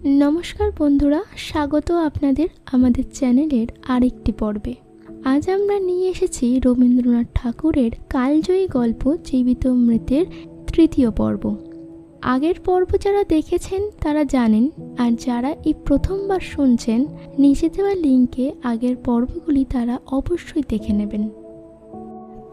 নমস্কার বন্ধুরা, স্বাগত আপনাদের আমাদের চ্যানেলের আরেকটি পর্বে। আজ আমরা নিয়ে এসেছি রবীন্দ্রনাথ ঠাকুরের কালজয়ী গল্প জীবিত মৃতের তৃতীয় পর্ব। আগের পর্ব যারা দেখেছেন তারা জানেন, আর যারা এই প্রথমবার শুনছেন নিচে দেওয়া লিঙ্কে আগের পর্বগুলি তারা অবশ্যই দেখে নেবেন।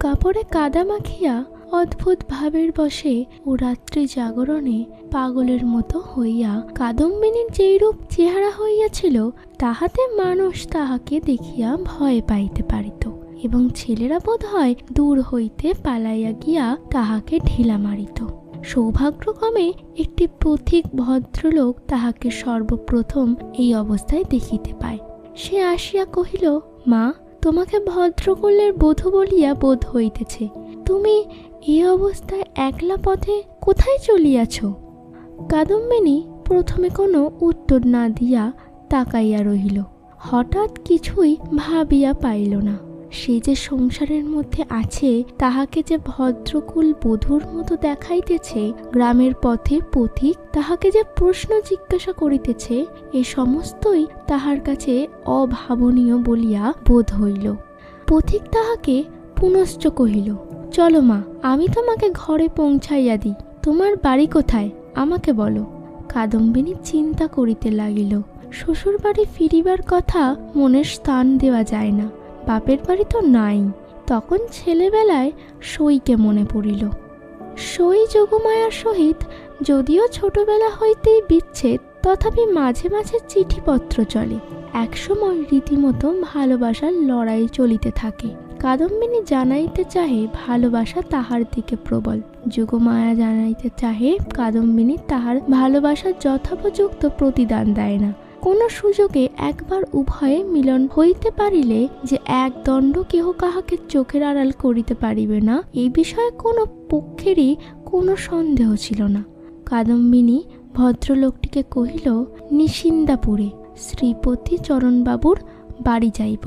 কাপড়ে কাদা মাখিয়া অদ্ভুত ভাবের বসে ও রাত্রি জাগরণে পাগলের মতো হইয়া কাদম্বিনীর যেই রূপ চেহারা হইয়াছিল, তাহাতে মানুষ তাহাকে দেখিয়া ভয় পাইতে পারিত, এবং ছেলেরা বোধ হয় দূর হইতে পালাইয়া গিয়া তাহাকে ঢিলা মারিত। সৌভাগ্যক্রমে একটি পথিক ভদ্রলোক তাহাকে সর্বপ্রথম এই অবস্থায় দেখিতে পায়। সে আসিয়া কহিল, মা, তোমাকে ভদ্রকুলের বধূ বলিয়া বোধ হইতেছে। তুমি এই অবস্থায় একলা পথে কোথায় চলিয়াছ? কাদম্বিনী প্রথমে কোনো উত্তর না দিয়া তাকাইয়া রহিল। হঠাৎ কিছুই ভাবিয়া পাইল না। সে যে সংসারের মধ্যে আছে, তাহাকে যে ভদ্রকুল বধূর মতো দেখাইতেছে, গ্রামের পথে পথিক তাহাকে যে প্রশ্ন জিজ্ঞাসা করিতেছে, এ সমস্তই তাহার কাছে অভাবনীয় বলিয়া বোধ হইল। পথিক তাহাকে পুনশ্চ কহিল, চলো মা, আমি তোমাকে ঘরে পৌঁছাইয়া দিই। তোমার বাড়ি কোথায় আমাকে বলো। কাদম্বিনী চিন্তা করিতে লাগিল। শ্বশুর বাড়ি ফিরিবার কথা মনের স্থান দেওয়া যায় না, বাপের বাড়ি তো নাই। তখন ছেলেবেলায় সইকে মনে পড়িল। সই যোগমায়ার সহিত যদিও ছোটবেলা হইতেই বিচ্ছেদ, তথাপি মাঝে মাঝে চিঠিপত্র চলে। একসময় রীতিমতো ভালোবাসার লড়াই চলিতে থাকে। কাদম্বিনী জানাইতে চাহে ভালোবাসা তাহার দিকে প্রবল। যোগমায়া জানাইতে চাহে কাদম্বিনী তাহার ভালোবাসার যথোপযুক্ত প্রতিদান দেয় না। কোনো সুযোগে একবার উভয়ে মিলন হইতে পারিলে যে এক দণ্ড কেহ কাহাকে চোখের আড়াল করিতে পারিবে না, এই বিষয়ে কোনো পক্ষেরই কোনো সন্দেহ ছিল না। কাদম্বিনী ভদ্রলোকটিকে কহিল, নিশিন্দাপুরে শ্রীপতি চরণবাবুর বাড়ি যাইব।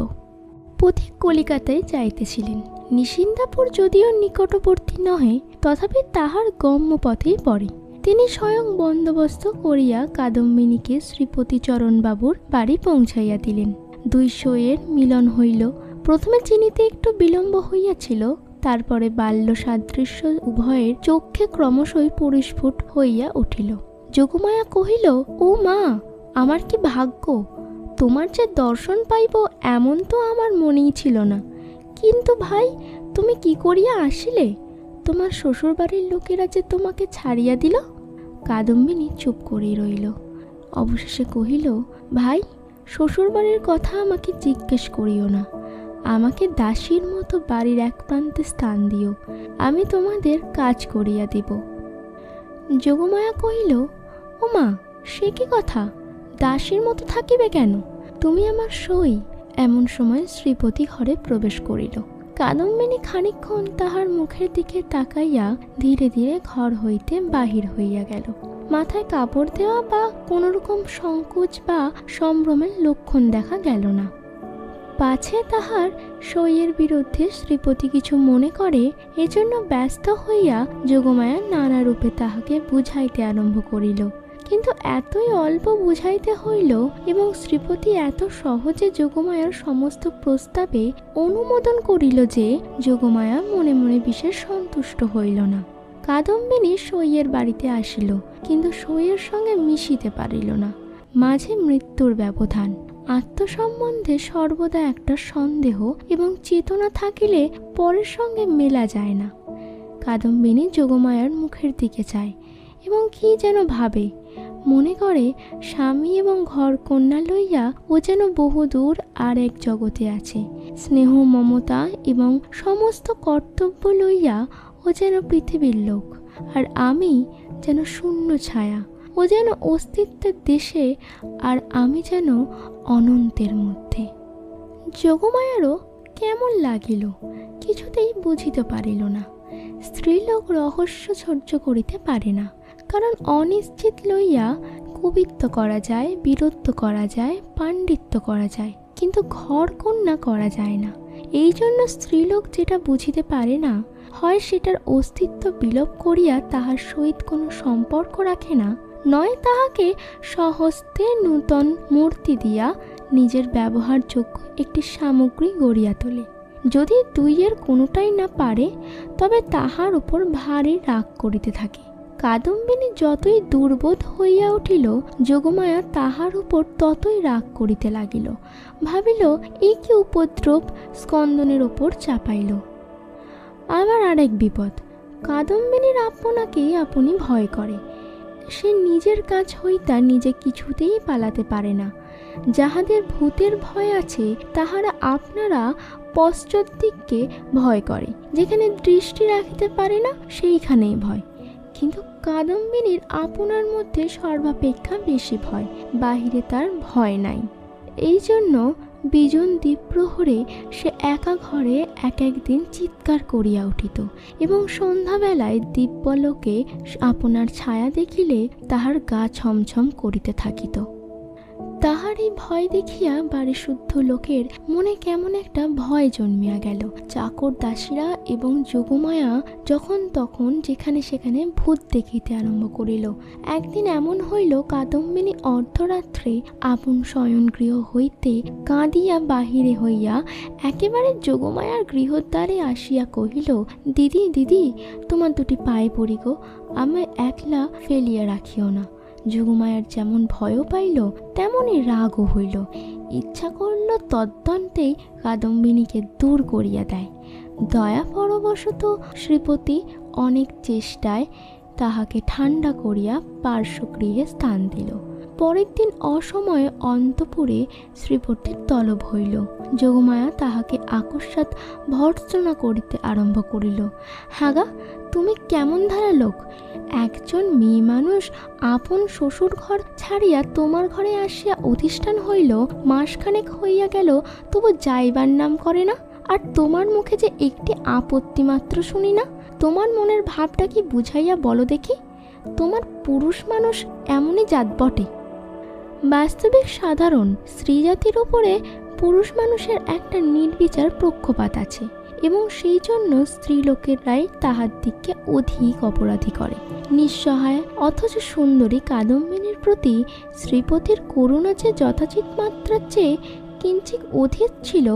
পথিক কলিকাতায় যাইতেছিলেন। নিশিন্দাপুর যদিও নিকটবর্তী নহে, তথাপি তাহার গম্য পথেই পড়ে। তিনি স্বয়ং বন্দোবস্ত করিয়া কাদম্বিনীকে শ্রীপতি চরণবাবুর বাড়ি পৌঁছাইয়া দিলেন। দুই সইয়ের মিলন হইল। প্রথমে চিনিতে একটু বিলম্ব হইয়াছিল, তারপরে বাল্য সাদৃশ্য উভয়ের চক্ষে ক্রমশই পরিস্ফুট হইয়া উঠিল। যোগমায়া কহিল, ও মা, আমার কি ভাগ্য! তোমার যে দর্শন পাইব এমন তো আমার মনেই ছিল না। কিন্তু ভাই, তুমি কি করিয়া আসিলে? তোমার শ্বশুরবাড়ির লোকেরা যে তোমাকে ছাড়িয়া দিল। কাদম্বিনী চুপ করে রইল। অবশেষে কহিল, ভাই, শ্বশুরবাড়ির কথা আমাকে জিজ্ঞেস করিও না। আমাকে দাসীর মতো বাড়ির এক প্রান্তে স্থান দিও, আমি তোমাদের কাজ করিয়া দিব। যোগমায়া কহিল, ও মা, সে কি কথা? দাসীর মতো থাকিবে কেন? তুমি আমার সই। এমন সময় শ্রীপতি ঘরে প্রবেশ করিল। কাদম্বিনী খানিকক্ষণ তাহার মুখের দিকে তাকাইয়া ধীরে ধীরে ঘর হইতে বাহির হইয়া গেল। মাথায় কাপড় দেওয়া বা কোনোরকম সংকোচ বা সম্ভ্রমের লক্ষণ দেখা গেল না। পাছে তাহার সইয়ের বিরুদ্ধে শ্রীপতি কিছু মনে করে, এজন্য ব্যস্ত হইয়া যোগমায়া নানা রূপে তাহাকে বুঝাইতে আরম্ভ করিল। কিন্তু এতই অল্প বুঝাইতে হইল এবং শ্রীপতি এত সহজে যোগমায়ার সমস্ত প্রস্তাবে অনুমোদন করিল যে যোগমায়া মনে মনে বিশেষ সন্তুষ্ট হইল না। কাদম্বিনী সইয়ের বাড়িতে আসিল, কিন্তু সইয়ের সঙ্গে মিশিতে পারিল না। মাঝে মৃত্যুর ব্যবধান। আত্মসম্বন্ধে সর্বদা একটা সন্দেহ এবং চেতনা থাকিলে পরের সঙ্গে মেলা যায় না। কাদম্বিনী যোগমায়ার মুখের দিকে চায় এবং কি যেন ভাবে। মনে করে স্বামী এবং ঘর কন্যা লইয়া ও যেন বহুদূর আর এক জগতে আছে। স্নেহ, মমতা এবং সমস্ত কর্তব্য লইয়া ও যেন পৃথিবীর লোক, আর আমি যেন শূন্য ছায়া। ও যেন অস্তিত্বের দেশে, আর আমি যেন অনন্তের মধ্যে। যোগমায়ারও কেমন লাগিল, কিছুতেই বুঝিতে পারিল না। স্ত্রীলোক রহস্য সহ্য করিতে পারে না, কারণ অনিশ্চিত লইয়া কবিত্ব করা যায়, বীরত্ব করা যায়, পাণ্ডিত্য করা যায়, কিন্তু ঘর কন্যা করা যায় না। এই জন্য স্ত্রীলোক যেটা বুঝিতে পারে না, হয় সেটার অস্তিত্ব বিলোপ করিয়া তাহার সহিত কোনো সম্পর্ক রাখে না, নয় তাহাকে স্বহস্তে নূতন মূর্তি দিয়া নিজের ব্যবহারযোগ্য একটি সামগ্রী গড়িয়া তোলে। যদি দুইয়ের কোনোটাই না পারে, তবে তাহার উপর ভারী রাগ করিতে থাকে। কাদম্বিনী যতই দুর্বোধ হইয়া উঠিল, যোগমায়া তাহার উপর ততই রাগ করিতে লাগিল। ভাবিল, এই কি উপদ্রব স্কন্দনের ওপর চাপাইল। আবার আরেক বিপদ, কাদম্বিনীর আপনাকেই আপনি ভয় করে। সে নিজের কাজ হইতা নিজে কিছুতেই পালাতে পারে না। যাহাদের ভূতের ভয় আছে, তাহারা আপনারা পশ্চাৎ দিককে ভয় করে। যেখানে দৃষ্টি রাখিতে পারে না, সেইখানেই ভয়। কিন্তু কাদম্বিনীর আপনার মধ্যে সর্বাপেক্ষা বেশি ভয়, বাহিরে তার ভয় নাই। এই জন্য বিজন দ্বীপ্রহরে সে একা ঘরে এক একদিন চিৎকার করিয়া উঠিত, এবং সন্ধ্যাবেলায় দিব্যলোকে আপনার ছায়া দেখিলে তাহার গা ছমছম করিতে থাকিত। তাহার এই ভয় দেখিয়া বাড়ি শুদ্ধ লোকের মনে কেমন একটা ভয় জন্মিয়া গেল। চাকর দাসীরা এবং যোগমায়া যখন তখন যেখানে সেখানে ভূত দেখিতে আরম্ভ করিল। একদিন এমন হইল, কাদম্বিনী অর্ধরাত্রে আপন শয়নগৃহ হইতে কাঁদিয়া বাহিরে হইয়া একেবারে যোগমায়ার গৃহদ্বারে আসিয়া কহিল, দিদি দিদি, তোমার দুটি পায়ে পড়ি গো, আমায় একলা ফেলিয়া রাখিও না। যোগমায়ার যেমন ভয়ও পাইল, তেমনই রাগও হইল। ইচ্ছা করল তদ্দন্তেই কাদম্বিনীকে দূর করিয়া দেয়। দয়া পরবশত শ্রীপতি অনেক চেষ্টায় তাহাকে ঠান্ডা করিয়া পার্শ্বগৃহে স্থান দিল। পরের দিন অসময়ে অন্তঃপুরে শ্রীপতির তলব হইল। যোগমায়া তাহাকে আকস্মাৎ ভর্ৎসনা করিতে আরম্ভ করিল। হাগা, তুমি কেমন ধারা লোক! একজন মেয়ে মানুষ আপন শ্বশুর ঘর ছাড়িয়া তোমার ঘরে আসিয়া অধিষ্ঠান হইল, মাসখানেক হইয়া গেল, তবু যাইবার নাম করে না। আর তোমার মুখে যে একটি আপত্তি মাত্র শুনি না। তোমার মনের ভাবটা কি বুঝাইয়া বলো দেখি। তোমার পুরুষ মানুষ এমনই জাত বটে। বাস্তবিক সাধারণ স্ত্রীজাতির উপরে পুরুষ মানুষের একটা নির্বিচার পক্ষপাত আছে, এবং সেই জন্য স্ত্রীলোকেরাই তাহার দিককে অধিক অপরাধী করে। নিঃসহায় অথচ সুন্দরী কাদম্বিনীর প্রতি শ্রীপতির করুণা যে যথাচিত মাত্রার চেয়ে কিঞ্চিৎ অধিক ছিল,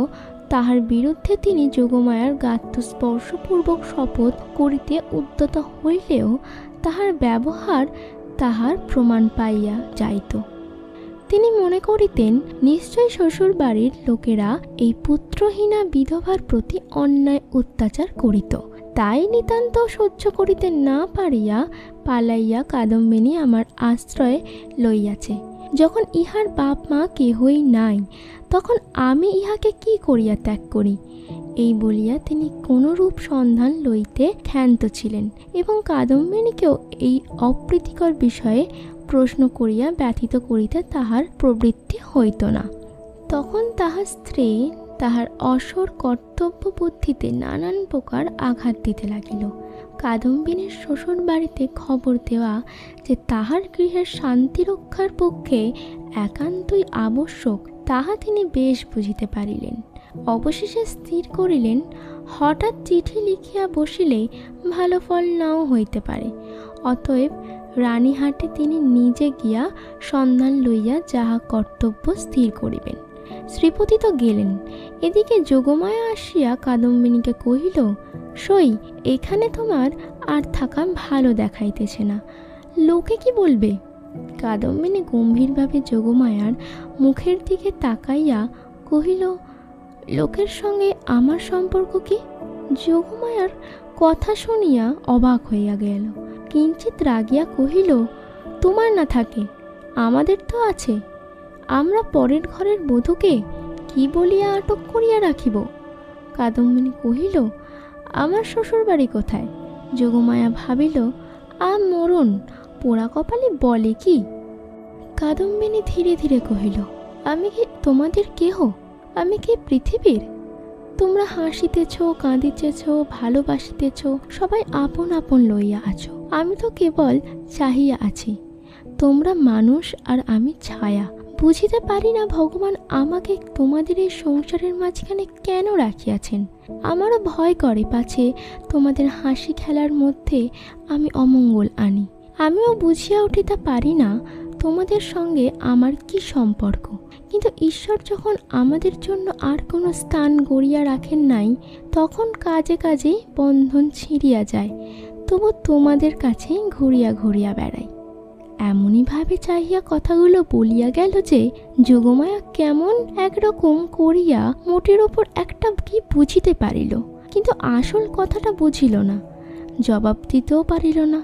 তাহার বিরুদ্ধে তিনি যোগমায়ার গাত্রস্পর্শপূর্বক শপথ করিতে উদ্যত হইলেও তাহার ব্যবহার তাহার প্রমাণ পাইয়া যাইত। তিনি মনে করিতেন, নিশ্চয় শ্বশুর বাড়ির লোকেরা এই পুত্রহীনা বিধবার প্রতি অন্যায় অত্যাচার করিত। তাই নিতান্ত সহ্য করিতে না পারিয়া পালাইয়া কাদম্বিনী আমার আশ্রয়ে লইয়াছে। যখন ইহার বাপ মা কেহই নাই, তখন আমি ইহাকে কি করিয়া ত্যাগ করি? এই বলিয়া তিনি কোনরূপ সন্ধান লইতে ক্ষান্ত ছিলেন, এবং কাদম্বিনীকেও এই অপ্রীতিকর বিষয়ে প্রশ্ন করিয়া ব্যথিত করিতে তাহার প্রবৃত্তি হইত না। তখন তাহার স্ত্রী তাহার অসর কর্তব্য বুদ্ধিতে নানান প্রকার আঘাত দিতে লাগিল। কাদম্বিনীর শ্বশুর বাড়িতে খবর দেওয়া যে তাহার গৃহের শান্তি রক্ষার পক্ষে একান্তই আবশ্যক, তাহা তিনি বেশ বুঝিতে পারিলেন। অবশেষে স্থির করিলেন, হঠাৎ চিঠি লিখিয়া বসিলে ভালো ফল নাও হইতে পারে। অতএব রানীহাটে তিনি নিজে গিয়া সন্ধান লইয়া যাহা কর্তব্য স্থির করিবেন। শ্রীপতি তো গেলেন। এদিকে যোগমায়া আসিয়া কাদম্বিনীকে কহিল, সই, এখানে তোমার আর থাকা ভালো দেখাইতেছে না, লোকে কি বলবে? কাদম্বিনী গম্ভীরভাবে যোগমায়ার মুখের দিকে তাকাইয়া কহিল, লোকের সঙ্গে আমার সম্পর্ক কি? যোগমায়ার কথা শুনিয়া অবাক হইয়া গেল। কিঞ্চিৎ রাগিয়া কহিল, তোমার না থাকে, আমাদের তো আছে। আমরা পরের ঘরের বধূকে কি বলিয়া আটক করিয়া রাখিব? কাদম্বিনী কহিল, আমার শ্বশুর বাড়ি কোথায়? যোগমায়া ভাবিল, মরণ, পোড়া কপালে বলে কি? কাদম্বিনী ধীরে ধীরে কহিল, আমি কি তোমাদের কেহ? আমি কি পৃথিবীর? তোমরা হাসিতেছ, কাঁদিতেছ, ভালোবাসিতেছ, সবাই আপন আপন লইয়া আছো। আমি তো কেবল চাহিয়া আছি। তোমরা মানুষ আর আমি ছায়া। বুঝিতে পারি না ভগবান আমাকে তোমাদের এই সংসারের মাঝখানে কেন রাখিয়াছেন। আমারও ভয় করে পাছে তোমাদের হাসি খেলার মধ্যে আমি অমঙ্গল আনি। আমিও বুঝিয়া উঠিতে পারি না তোমাদের সঙ্গে আমার কি সম্পর্ক, কিন্তু ঈশ্বর যখন আমাদের জন্য আর কোনো স্থান গড়িয়া রাখেন নাই, তখন কাজে কাজেই বন্ধন ছিঁড়িয়া যায়, তবু তোমাদের কাছেই ঘুরিয়া ঘুরিয়া বেড়াই। এমনইভাবে চাহিয়া কথাগুলো বলিয়া গেল যে যোগমায়া কেমন একরকম করিয়া মোটের ওপর একটা কি বুঝিতে পারিল, কিন্তু আসল কথাটা বুঝিল না, জবাব দিতেও পারিল না,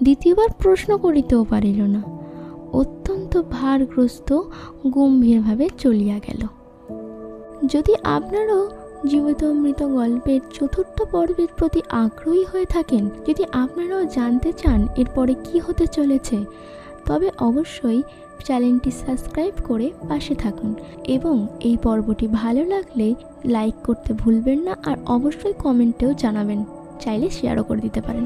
দ্বিতীয়বার প্রশ্ন করিতেও পারিল না, অত্যন্ত ভারগ্রস্ত গম্ভীরভাবে চলিয়া গেল। যদি আপনারাও জীবিত মৃত গল্পের চতুর্থ পর্বের প্রতি আগ্রহী হয়ে থাকেন, যদি আপনারাও জানতে চান এরপরে কি হতে চলেছে, তবে অবশ্যই চ্যানেলটি সাবস্ক্রাইব করে পাশে থাকুন এবং এই পর্বটি ভালো লাগলে লাইক করতে ভুলবেন না, আর অবশ্যই কমেন্টেও জানাবেন, চাইলে শেয়ারও করে দিতে পারেন।